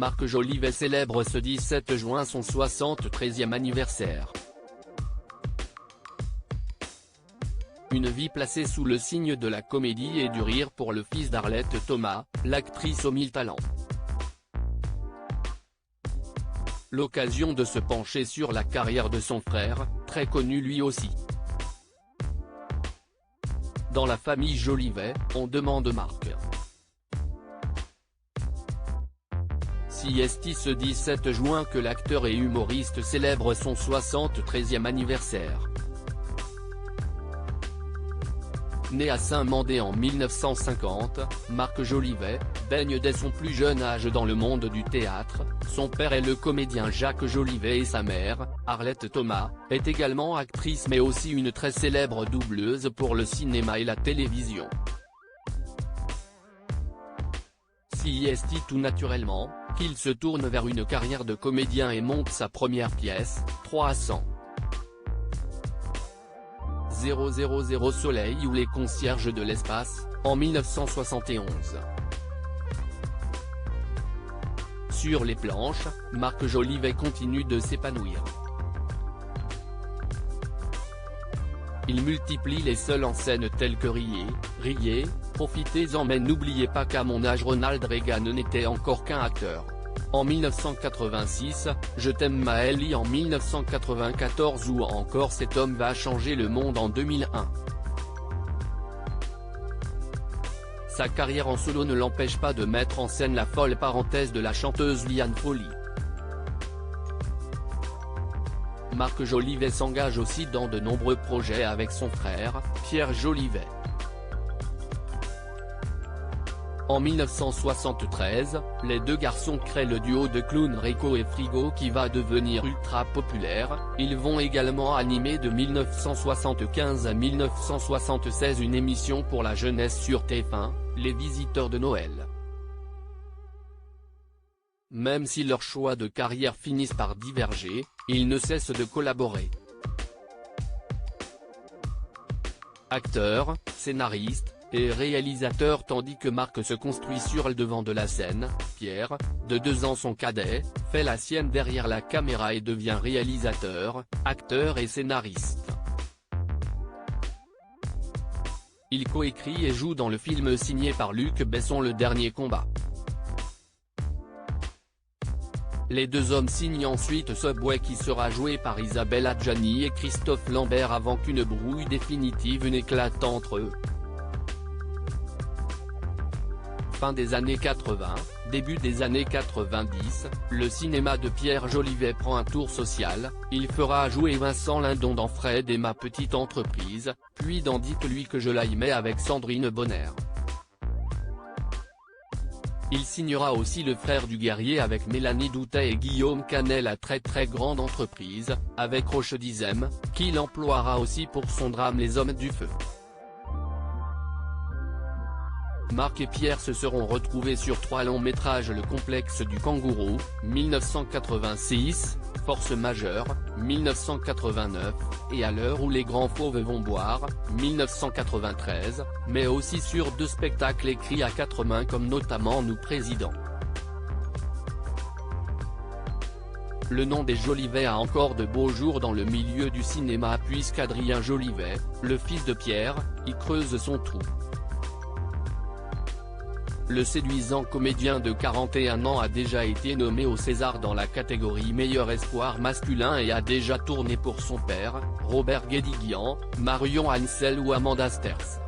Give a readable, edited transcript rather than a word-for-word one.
Marc Jolivet célèbre ce 17 juin son 73e anniversaire. Une vie placée sous le signe de la comédie et du rire pour le fils d'Arlette Thomas, l'actrice aux 1000 talents. L'occasion de se pencher sur la carrière de son frère, très connu lui aussi. Dans la famille Jolivet, on demande Marc. C'est ce 17 juin que l'acteur et humoriste célèbre son 73e anniversaire. Né à Saint-Mandé en 1950, Marc Jolivet baigne dès son plus jeune âge dans le monde du théâtre. Son père est le comédien Jacques Jolivet et sa mère, Arlette Thomas, est également actrice mais aussi une très célèbre doubleuse pour le cinéma et la télévision. C'est tout naturellement qu'il se tourne vers une carrière de comédien et monte sa première pièce, 300 000 Soleil ou Les concierges de l'espace, en 1971. Sur les planches, Marc Jolivet continue de s'épanouir. Il multiplie les seuls en scène tels que Riez, profitez-en mais n'oubliez pas qu'à mon âge Ronald Reagan n'était encore qu'un acteur. En 1986, Je t'aime Maëlie en 1994 ou encore Cet homme va changer le monde en 2001. Sa carrière en solo ne l'empêche pas de mettre en scène la folle parenthèse de la chanteuse Liane Folly. Marc Jolivet s'engage aussi dans de nombreux projets avec son frère, Pierre Jolivet. En 1973, les deux garçons créent le duo de clowns Rico et Frigo qui va devenir ultra populaire. Ils vont également animer de 1975 à 1976 une émission pour la jeunesse sur TF1, Les Visiteurs de Noël. Même si leurs choix de carrière finissent par diverger, ils ne cessent de collaborer. Acteur, scénariste et réalisateur tandis que Marc se construit sur le devant de la scène, Pierre, de 2 ans son cadet, fait la sienne derrière la caméra et devient réalisateur, acteur et scénariste. Il coécrit et joue dans le film signé par Luc Besson Le Dernier Combat. Les deux hommes signent ensuite Subway qui sera joué par Isabelle Adjani et Christophe Lambert avant qu'une brouille définitive n'éclate entre eux. Fin des années 80, début des années 90, le cinéma de Pierre Jolivet prend un tour social. Il fera jouer Vincent Lindon dans Fred et ma petite entreprise, puis dans Dites-lui que je l'aimais avec Sandrine Bonner. Il signera aussi Le Frère du Guerrier avec Mélanie Doutet et Guillaume Canet la très grande entreprise, avec Roche Dizem, qu'il emploiera aussi pour son drame Les Hommes du Feu. Marc et Pierre se seront retrouvés sur 3 longs métrages Le Complexe du Kangourou, 1986, Force majeure, 1989, et À l'heure où les grands fauves vont boire, 1993, mais aussi sur 2 spectacles écrits à 4 mains comme notamment Nous Président. Le nom des Jolivet a encore de beaux jours dans le milieu du cinéma puisqu'Adrien Jolivet, le fils de Pierre, y creuse son trou. Le séduisant comédien de 41 ans a déjà été nommé au César dans la catégorie meilleur espoir masculin et a déjà tourné pour son père, Robert Guédiguian, Marion Ansel ou Amanda Sters.